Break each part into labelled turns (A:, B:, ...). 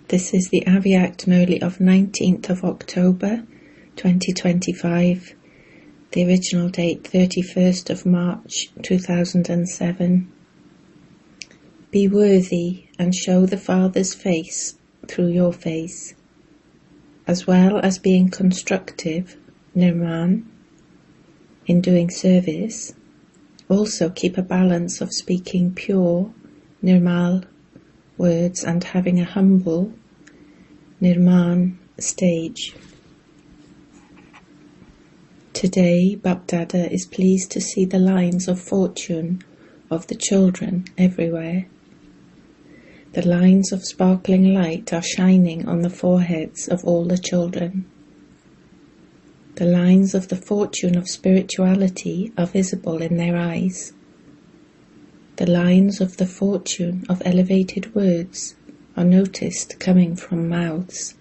A: This is the Aviact Murli of 19th of October 2025, the original date 31st of March 2007. Be worthy and show the Father's face through your face, as well as being constructive, nirman, in doing service. Also keep a balance of speaking pure, nirmal words and having a humble, nirman stage. Today, Bapdada is pleased to see the lines of fortune of the children everywhere. The lines of sparkling light are shining on the foreheads of all the children. The lines of the fortune of spirituality are visible in their eyes. The lines of the fortune of elevated words are noticed coming from mouths.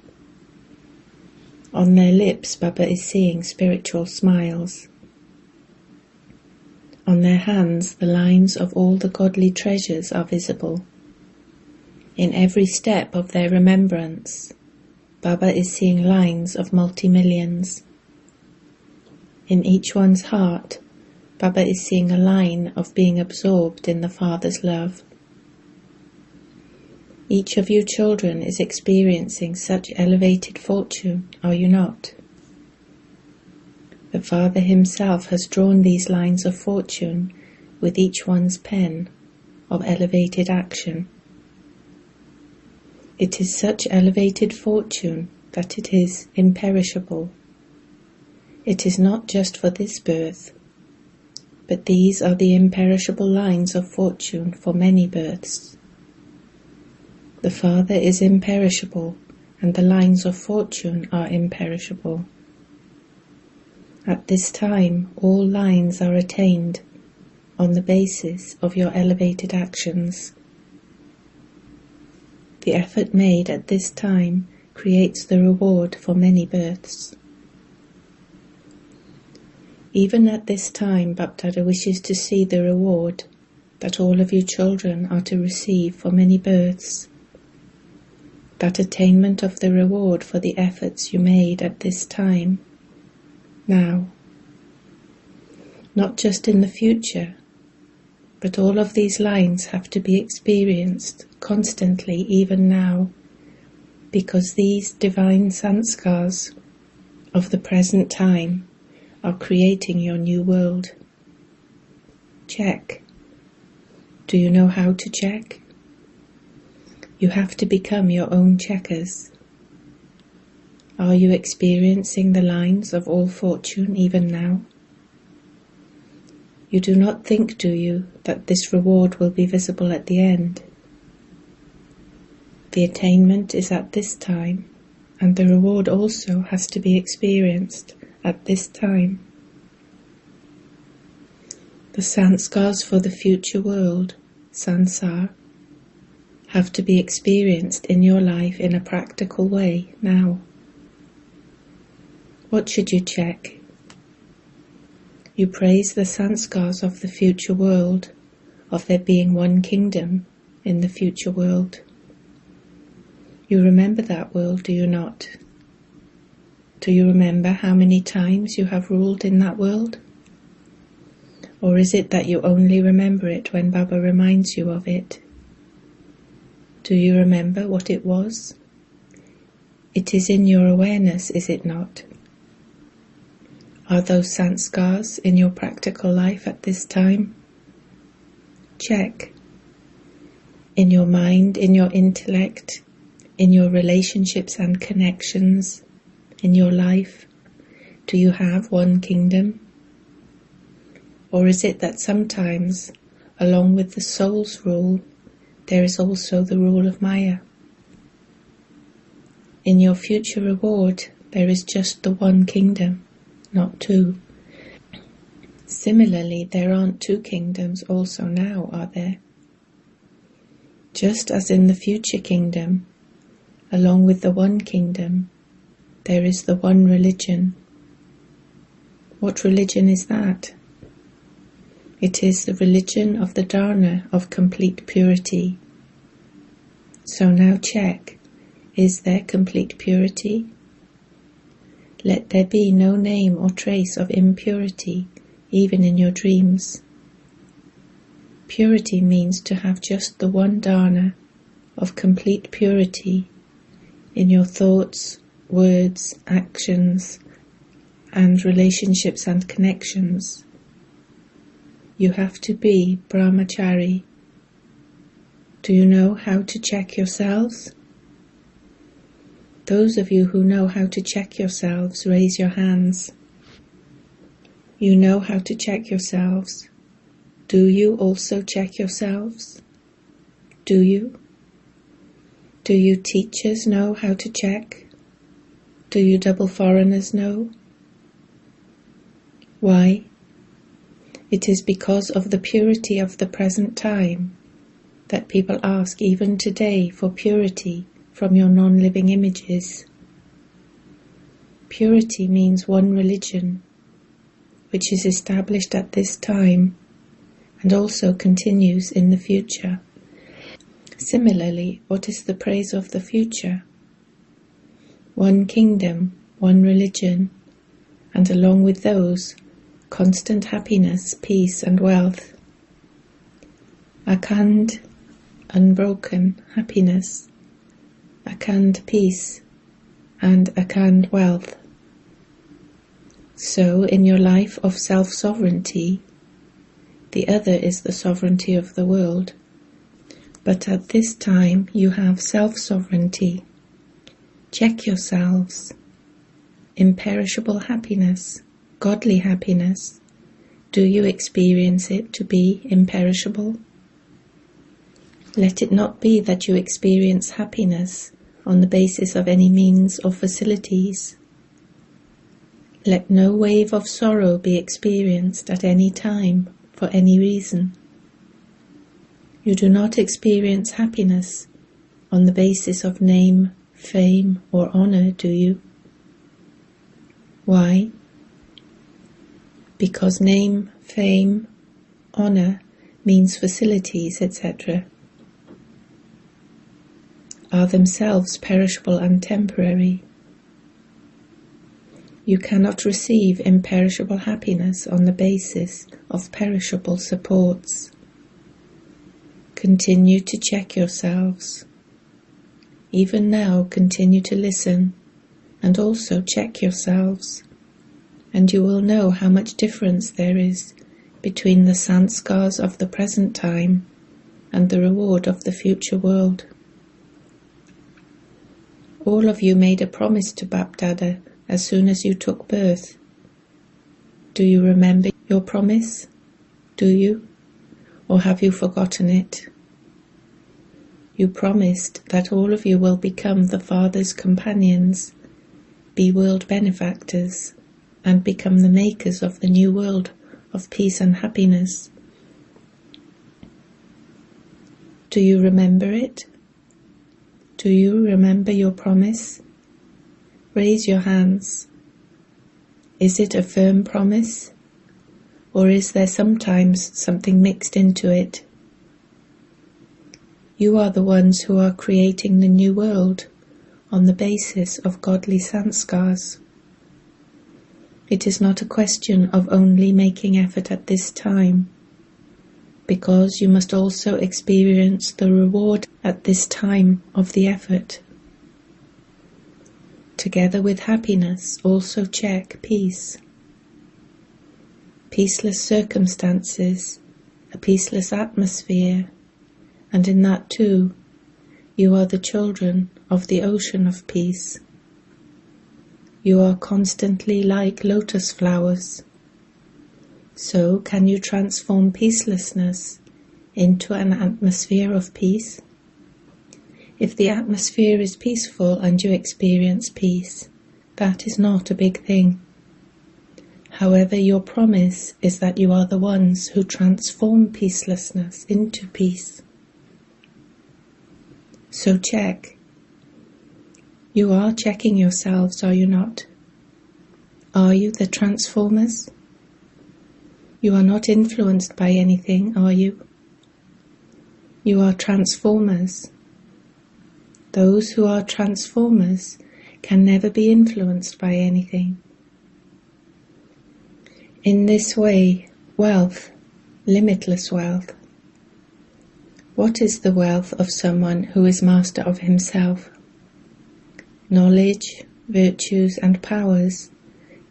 A: On their lips, Baba is seeing spiritual smiles. On their hands, the lines of all the godly treasures are visible. In every step of their remembrance, Baba is seeing lines of multi-millions. In each one's heart, Baba is seeing a line of being absorbed in the Father's love. Each of you children is experiencing such elevated fortune, are you not? The Father himself has drawn these lines of fortune with each one's pen of elevated action. It is such elevated fortune that it is imperishable. It is not just for this birth, but these are the imperishable lines of fortune for many births. The Father is imperishable, and the lines of fortune are imperishable. At this time, all lines are attained on the basis of your elevated actions. The effort made at this time creates the reward for many births. Even at this time, Bapdada wishes to see the reward that all of you children are to receive for many births. That attainment of the reward for the efforts you made at this time, now. Not just in the future, but all of these lines have to be experienced constantly even now, because these divine sanskars of the present time are creating your new world. Check. Do you know how to check? You have to become your own checkers. Are you experiencing the lines of all fortune even now? You do not think, do you, that this reward will be visible at the end? The attainment is at this time, and the reward also has to be experienced at this time. The sanskars for the future world, sansar, have to be experienced in your life in a practical way now. What should you check? You praise the sanskars of the future world, of there being one kingdom in the future world. You remember that world, do you not? Do you remember how many times you have ruled in that world? Or is it that you only remember it when Baba reminds you of it? Do you remember what it was? It is in your awareness, is it not? Are those sanskars in your practical life at this time? Check. In your mind, in your intellect, in your relationships and connections, in your life, do you have one kingdom? Or is it that sometimes, along with the soul's rule, there is also the rule of Maya? In your future reward, there is just the one kingdom, not two. Similarly, there aren't two kingdoms also now, are there? Just as in the future kingdom, along with the one kingdom, there is the one religion. What religion is that? It is the religion of the dharna of complete purity. So now check, Is there complete purity? Let there be no name or trace of impurity, even in your dreams. Purity means to have just the one dharana of complete purity in your thoughts, words, actions, and relationships and connections. You have to be brahmachari. Do you know how to check yourselves? Those of you who know how to check yourselves, raise your hands. You know how to check yourselves. Do you also check yourselves? Do you? Do you teachers know how to check? Do you double foreigners know? Why? It is because of the purity of the present time that people ask even today for purity from your non-living images. Purity means one religion, which is established at this time and also continues in the future. Similarly, what is the praise of the future? One kingdom, one religion, and along with those, constant happiness, peace and wealth. Akhand, unbroken happiness, akhand peace, and akhand wealth. So in your life of self-sovereignty, the other is the sovereignty of the world. But at this time you have self-sovereignty. Check yourselves. Imperishable happiness, godly happiness, do you experience it to be imperishable? Let it not be that you experience happiness on the basis of any means or facilities. Let no wave of sorrow be experienced at any time for any reason. You do not experience happiness on the basis of name, fame, or honor, do you? Why? Because name, fame, honor means facilities, etc., are themselves perishable and temporary. You cannot receive imperishable happiness on the basis of perishable supports. Continue to check yourselves. Even now, continue to listen and also check yourselves, and you will know how much difference there is between the sanskars of the present time and the reward of the future world. All of you made a promise to Bapdada as soon as you took birth. Do you remember your promise? Do you? Or have you forgotten it? You promised that all of you will become the Father's companions, be world benefactors, and become the makers of the new world of peace and happiness. Do you remember it? Do you remember your promise? Raise your hands. Is it a firm promise? Or is there sometimes something mixed into it? You are the ones who are creating the new world on the basis of godly sanskars. It is not a question of only making effort at this time, because you must also experience the reward at this time of the effort. Together with happiness, also check peace. Peaceless circumstances, a peaceless atmosphere, and in that too, you are the children of the ocean of peace. You are constantly like lotus flowers. So can you transform peacelessness into an atmosphere of peace? If the atmosphere is peaceful and you experience peace, that is not a big thing. However, your promise is that you are the ones who transform peacelessness into peace. So check. You are checking yourselves, are you not? Are you the transformers? You are not influenced by anything, are you? You are transformers. Those who are transformers can never be influenced by anything. In this way, wealth, limitless wealth. What is the wealth of someone who is master of himself? Knowledge, virtues and powers.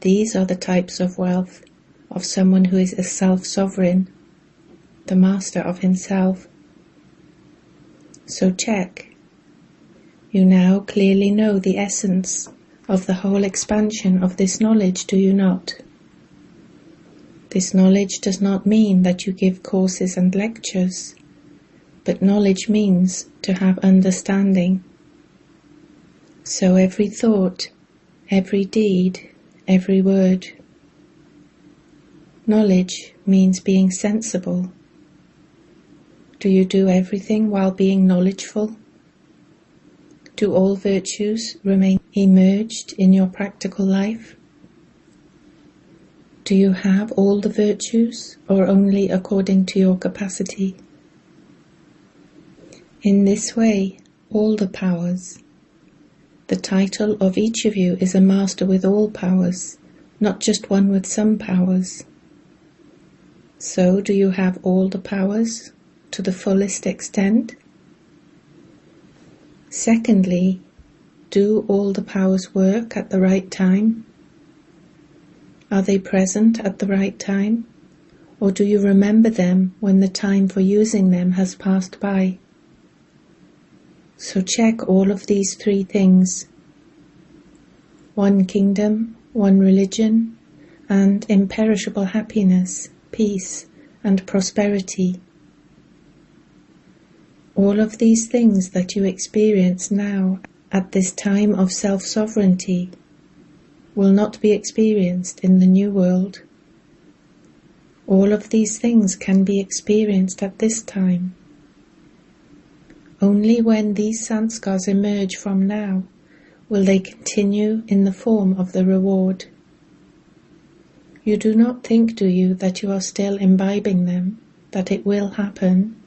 A: These are the types of wealth of someone who is a self-sovereign, the master of himself. So check. You now clearly know the essence of the whole expansion of this knowledge, do you not? This knowledge does not mean that you give courses and lectures, but knowledge means to have understanding. So every thought, every deed, every word. Knowledge means being sensible. Do you do everything while being knowledgeful? Do all virtues remain emerged in your practical life? Do you have all the virtues, or only according to your capacity? In this way, all the powers. The title of each of you is a master with all powers, not just one with some powers. So, do you have all the powers to the fullest extent? Secondly, do all the powers work at the right time? Are they present at the right time? Or do you remember them when the time for using them has passed by? So check all of these three things. One kingdom, one religion, and imperishable happiness, peace, and prosperity. All of these things that you experience now at this time of self-sovereignty will not be experienced in the new world. All of these things can be experienced at this time. Only when these sanskars emerge from now will they continue in the form of the reward. You do not think, do you, that you are still imbibing them, that it will happen,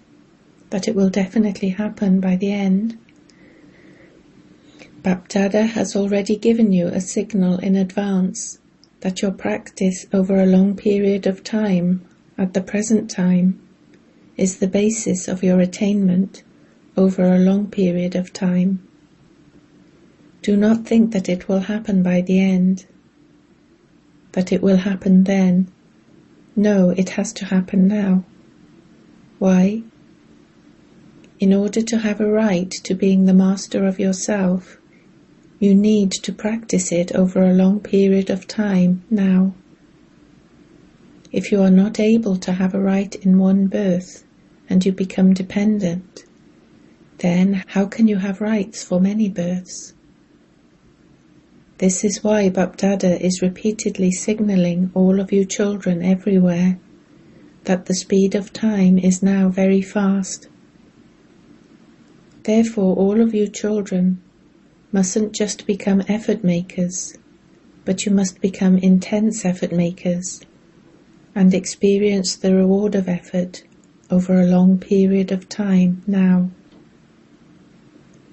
A: that it will definitely happen by the end? Bapdada has already given you a signal in advance that your practice over a long period of time, at the present time, is the basis of your attainment over a long period of time. Do not think that it will happen by the end, that it will happen then. No, it has to happen now. Why? In order to have a right to being the master of yourself, you need to practice it over a long period of time now. If you are not able to have a right in one birth and you become dependent, then how can you have rights for many births? This is why Bapdada is repeatedly signaling all of you children everywhere that the speed of time is now very fast. Therefore, all of you children mustn't just become effort makers, but you must become intense effort makers and experience the reward of effort over a long period of time now.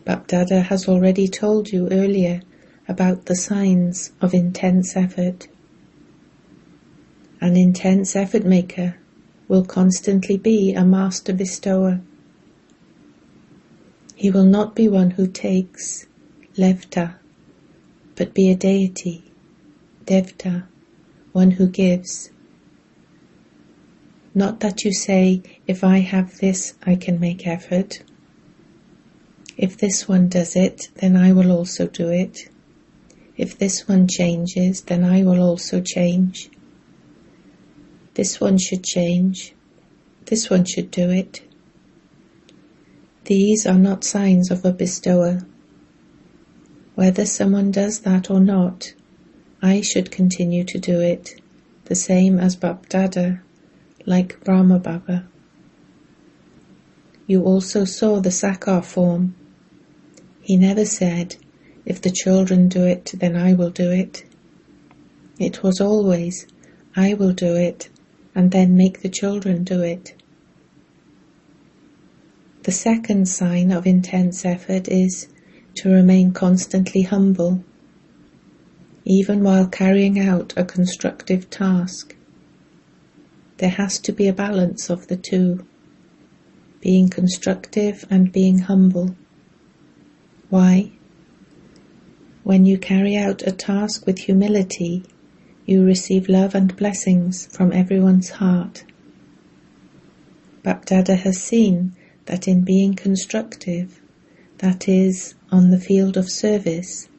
A: Bapdada has already told you earlier about the signs of intense effort. An intense effort maker will constantly be a master bestower. He will not be one who takes, levta, but be a deity, devta, one who gives. Not that you say, if I have this, I can make effort. If this one does it, then I will also do it. If this one changes, then I will also change. This one should change. This one should do it. These are not signs of a bestower. Whether someone does that or not, I should continue to do it, the same as Bapdada, like Brahma Baba. You also saw the Sakar form. He never said, if the children do it, then I will do it. It was always, I will do it, and then make the children do it. The second sign of intense effort is to remain constantly humble, even while carrying out a constructive task. There has to be a balance of the two, being constructive and being humble. Why? When you carry out a task with humility, you receive love and blessings from everyone's heart. Bapdada has seen that in being constructive, that is, on the field of service,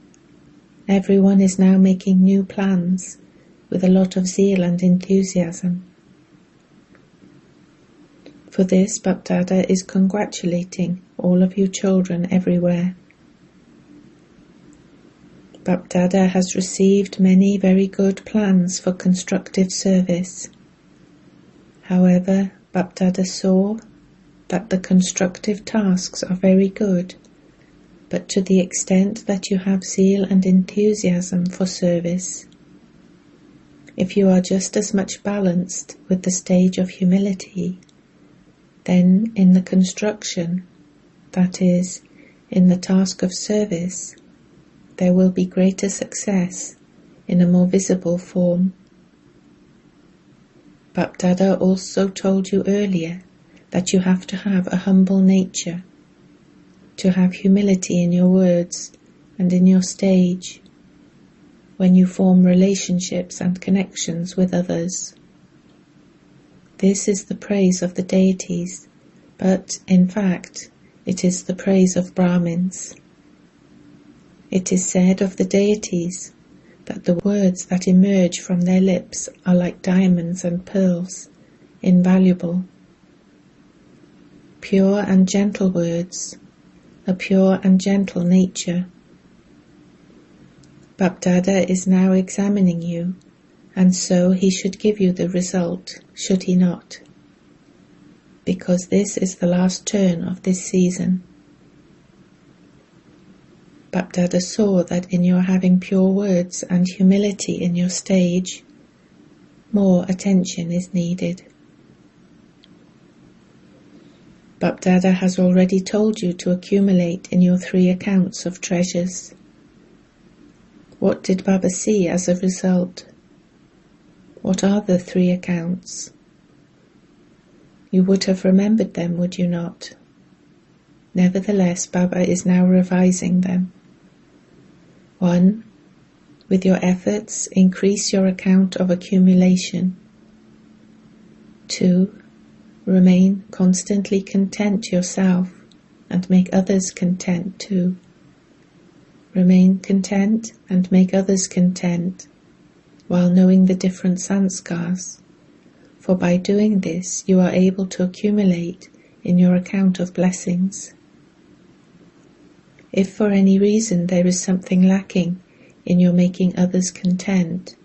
A: everyone is now making new plans with a lot of zeal and enthusiasm. For this, Bapdada is congratulating all of you children everywhere. Bapdada has received many very good plans for constructive service. However, Bapdada saw that the constructive tasks are very good, but to the extent that you have zeal and enthusiasm for service. If you are just as much balanced with the stage of humility, then in the construction, that is, in the task of service, there will be greater success in a more visible form. Bapdada also told you earlier that you have to have a humble nature, to have humility in your words and in your stage, when you form relationships and connections with others. This is the praise of the deities, but in fact it is the praise of Brahmins. It is said of the deities that the words that emerge from their lips are like diamonds and pearls, invaluable. Pure and gentle words, a pure and gentle nature. Bapdada is now examining you, and so he should give you the result, should he not? Because this is the last turn of this season. Bapdada saw that in your having pure words and humility in your stage, more attention is needed. Bapdada has already told you to accumulate in your 3 accounts of treasures. What did Baba see as a result? What are the 3 accounts? You would have remembered them, would you not? Nevertheless, Baba is now revising them. 1. With your efforts, increase your account of accumulation. 2. Remain constantly content yourself and make others content too. Remain content and make others content while knowing the different sanskars, for by doing this you are able to accumulate in your account of blessings. If for any reason there is something lacking in your making others content,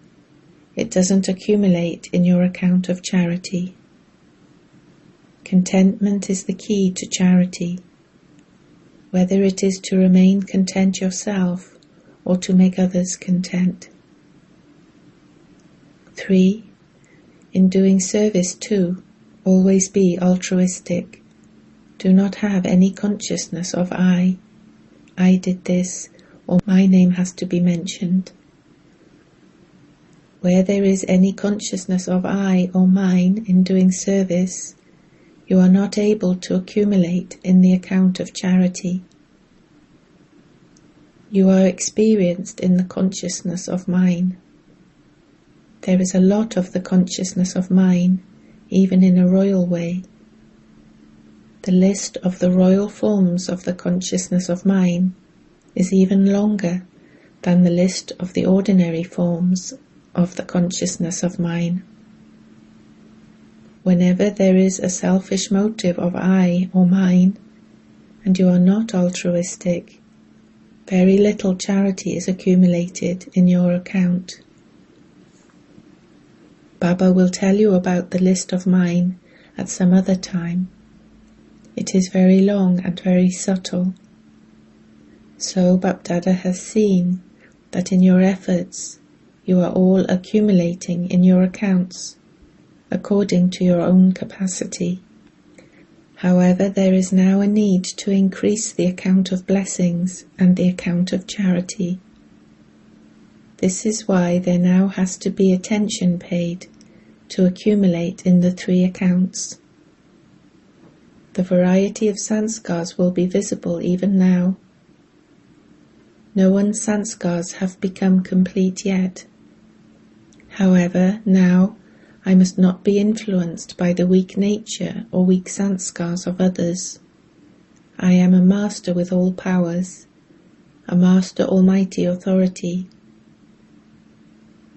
A: it doesn't accumulate in your account of charity. Contentment is the key to charity, whether it is to remain content yourself or to make others content. 3. In doing service too, always be altruistic. Do not have any consciousness of I did this, or my name has to be mentioned. Where there is any consciousness of I or mine in doing service, you are not able to accumulate in the account of charity. You are experienced in the consciousness of mine. There is a lot of the consciousness of mine, even in a royal way. The list of the royal forms of the consciousness of mine is even longer than the list of the ordinary forms of the consciousness of mine. Whenever there is a selfish motive of I or mine, and you are not altruistic, very little charity is accumulated in your account. Baba will tell you about the list of mine at some other time. It is very long and very subtle. So Bapdada has seen that in your efforts you are all accumulating in your accounts according to your own capacity. However, there is now a need to increase the account of blessings and the account of charity. This is why there now has to be attention paid to accumulate in the 3 accounts. The variety of sanskars will be visible even now. No one's sanskars have become complete yet. However, now I must not be influenced by the weak nature or weak sanskars of others. I am a master with all powers, a master almighty authority.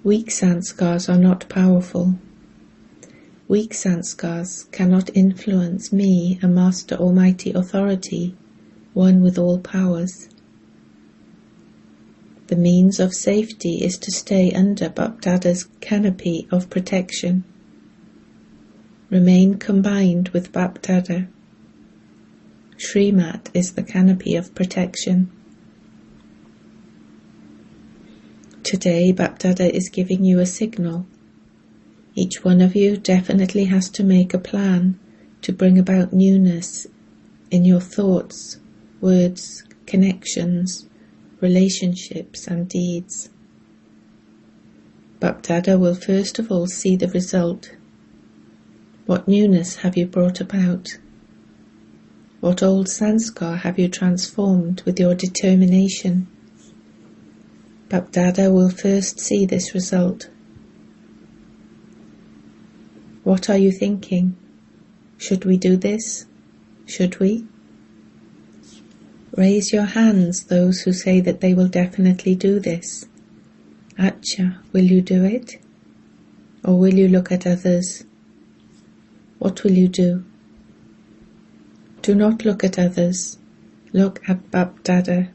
A: Weak sanskars are not powerful. Weak sanskars cannot influence me, a master almighty authority, one with all powers. The means of safety is to stay under Bapdada's canopy of protection. Remain combined with Bapdada. Srimat is the canopy of protection. Today, Bapdada is giving you a signal. Each one of you definitely has to make a plan to bring about newness in your thoughts, words, connections, relationships and deeds. Bapdada will first of all see the result. What newness have you brought about? What old sanskar have you transformed with your determination? Bapdada will first see this result. What are you thinking? Should we do this? Should we? Raise your hands, those who say that they will definitely do this. Acha, will you do it? Or will you look at others? What will you do? Do not look at others. Look at Bapdada.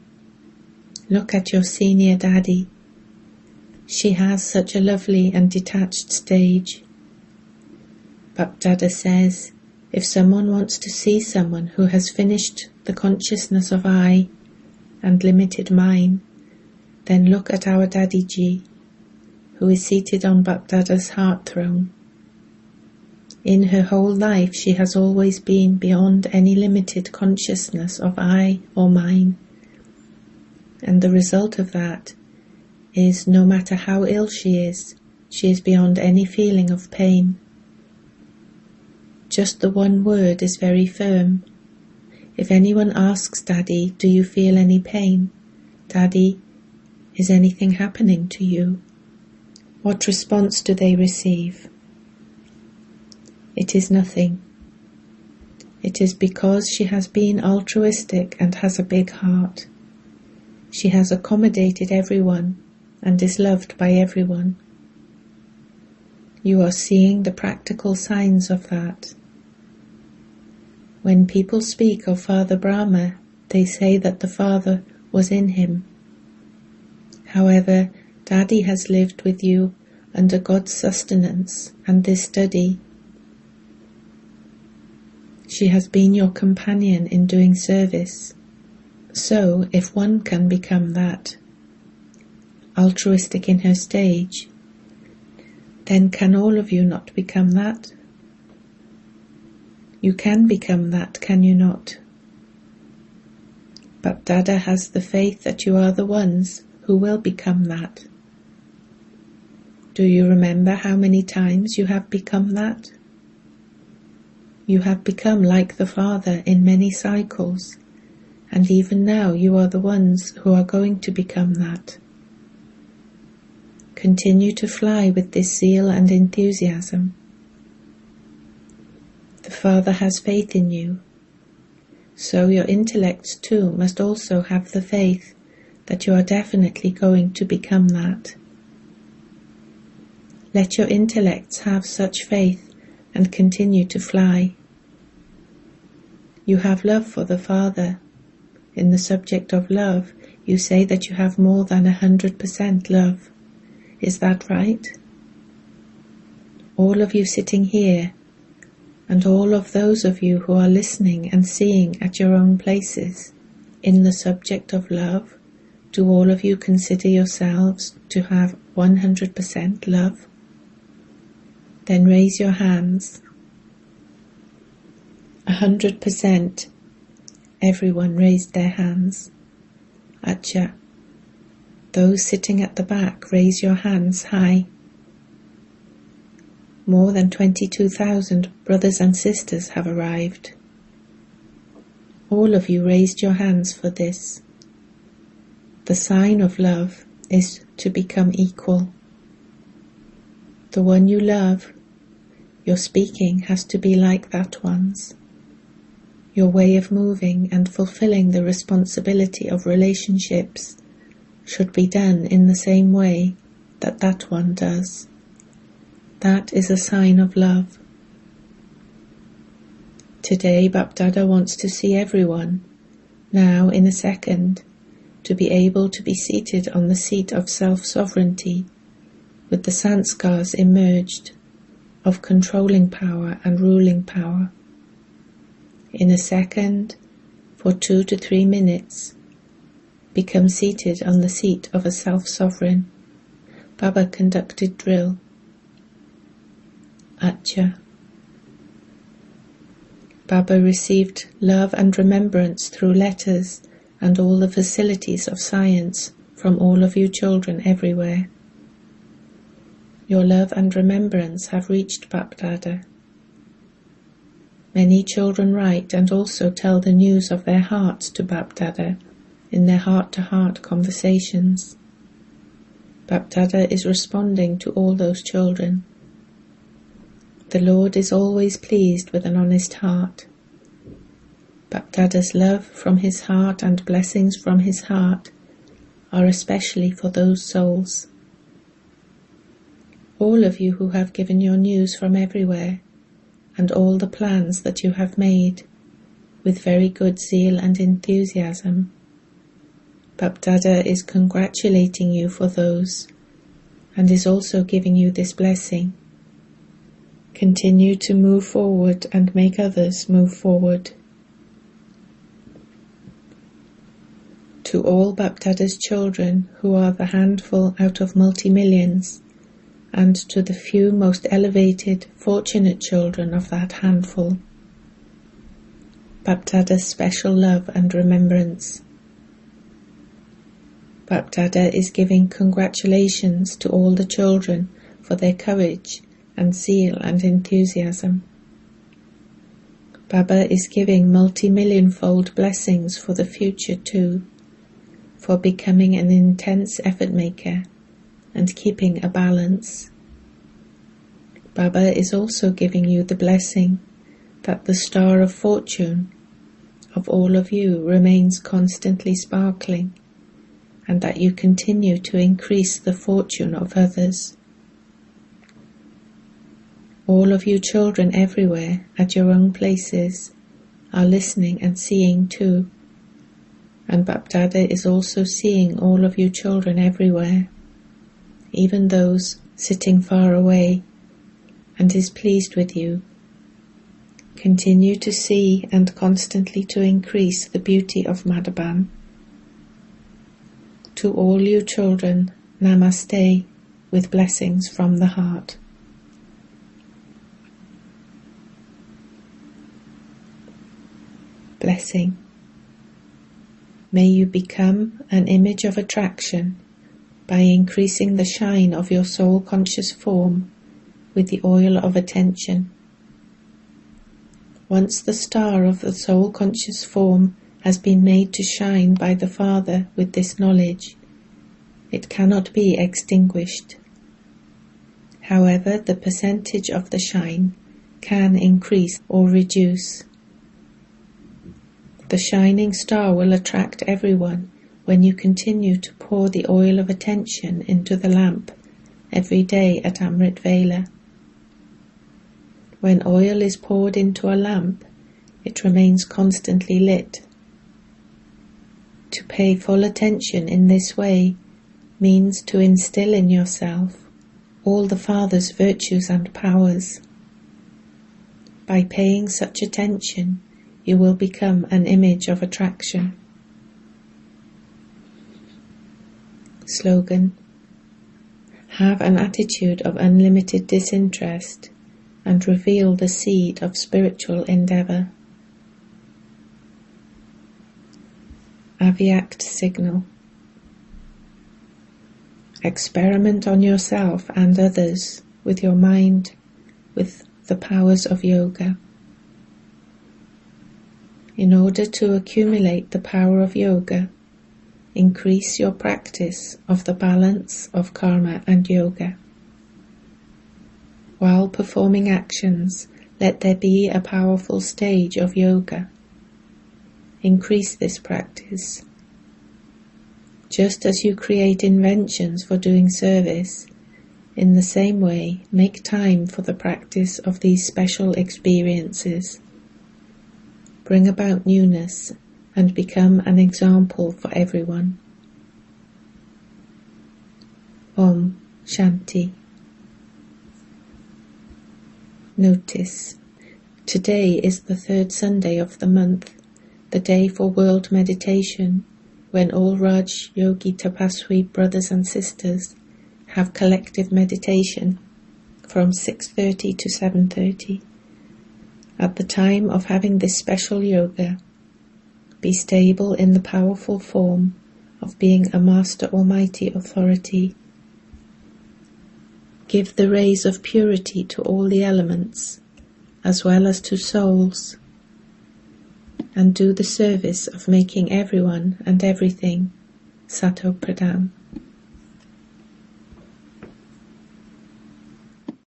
A: Look at your senior daddy. She has such a lovely and detached stage. Bapdada says, if someone wants to see someone who has finished the consciousness of I and limited mine, then look at our Dadiji, who is seated on Bapdada's heart throne. In her whole life she has always been beyond any limited consciousness of I or mine, and the result of that is no matter how ill she is beyond any feeling of pain. Just the one word is very firm. If anyone asks Daddy, do you feel any pain? Daddy, is anything happening to you? What response do they receive? It is nothing. It is because she has been altruistic and has a big heart. She has accommodated everyone and is loved by everyone. You are seeing the practical signs of that. When people speak of Father Brahma, they say that the Father was in him. However, Daddy has lived with you under God's sustenance and this study. She has been your companion in doing service. So, if one can become that, altruistic in her stage, then can all of you not become that? You can become that, can you not? Bapdada has the faith that you are the ones who will become that. Do you remember how many times you have become that? You have become like the Father in many cycles, and even now you are the ones who are going to become that. Continue to fly with this zeal and enthusiasm. The Father has faith in you, so your intellects too must also have the faith that you are definitely going to become that. Let your intellects have such faith and continue to fly. You have love for the Father. In the subject of love, you say that you have more than 100% love. Is that right? All of you sitting here, and all of those of you who are listening and seeing at your own places, in the subject of love, do all of you consider yourselves to have 100% love? Then raise your hands. 100%. Everyone raised their hands. Acha. Those sitting at the back, raise your hands high. More than 22,000 brothers and sisters have arrived. All of you raised your hands for this. The sign of love is to become equal. The one you love, your speaking has to be like that one's. Your way of moving and fulfilling the responsibility of relationships should be done in the same way that that one does. That is a sign of love. Today, Bapdada wants to see everyone, now in a second, to be able to be seated on the seat of self-sovereignty, with the sanskars emerged, of controlling power and ruling power. In a second, for 2 to 3 minutes, become seated on the seat of a self-sovereign. Baba conducted drill. Acha. Baba received love and remembrance through letters and all the facilities of science from all of you children everywhere. Your love and remembrance have reached Bapdada. Many children write and also tell the news of their hearts to Bapdada in their heart-to-heart conversations. Bapdada is responding to all those children. The Lord is always pleased with an honest heart. Bapdada's love from his heart and blessings from his heart are especially for those souls. All of you who have given your news from everywhere, and all the plans that you have made, with very good zeal and enthusiasm, Bapdada is congratulating you for those, and is also giving you this blessing. Continue to move forward and make others move forward. To all Bapdada's children who are the handful out of multi-millions, and to the few most elevated, fortunate children of that handful, Bapdada's special love and remembrance. Bapdada is giving congratulations to all the children for their courage and zeal and enthusiasm. Baba is giving multi-million-fold blessings for the future too, for becoming an intense effort maker and keeping a balance. Baba is also giving you the blessing that the star of fortune of all of you remains constantly sparkling, and that you continue to increase the fortune of others. All of you children everywhere, at your own places, are listening and seeing too, and Bapdada is also seeing all of you children everywhere, even those sitting far away, and is pleased with you. Continue to see and constantly to increase the beauty of Madhaban. To all you children, Namaste, with blessings from the heart. Blessing. May you become an image of attraction by increasing the shine of your soul-conscious form with the oil of attention. Once the star of the soul-conscious form has been made to shine by the Father with this knowledge, it cannot be extinguished. However, the percentage of the shine can increase or reduce. The shining star will attract everyone when you continue to pour the oil of attention into the lamp every day at Amrit Vela. When oil is poured into a lamp, it remains constantly lit. To pay full attention in this way means to instill in yourself all the Father's virtues and powers. By paying such attention, you will become an image of attraction. Slogan: have an attitude of unlimited disinterest and reveal the seed of spiritual endeavor. Avyakt signal. Experiment on yourself and others with your mind, with the powers of yoga. In order to accumulate the power of yoga, increase your practice of the balance of karma and yoga. While performing actions, let there be a powerful stage of yoga. Increase this practice. Just as you create inventions for doing service, in the same way, make time for the practice of these special experiences. Bring about newness and become an example for everyone. Om Shanti. Notice, today is the third Sunday of the month, the day for World Meditation, when all Raj Yogi Tapaswi brothers and sisters have collective meditation from 6:30 to 7:30. At the time of having this special yoga, be stable in the powerful form of being a Master Almighty Authority. Give the rays of purity to all the elements, as well as to souls, and do the service of making everyone and everything Sato Pradhan.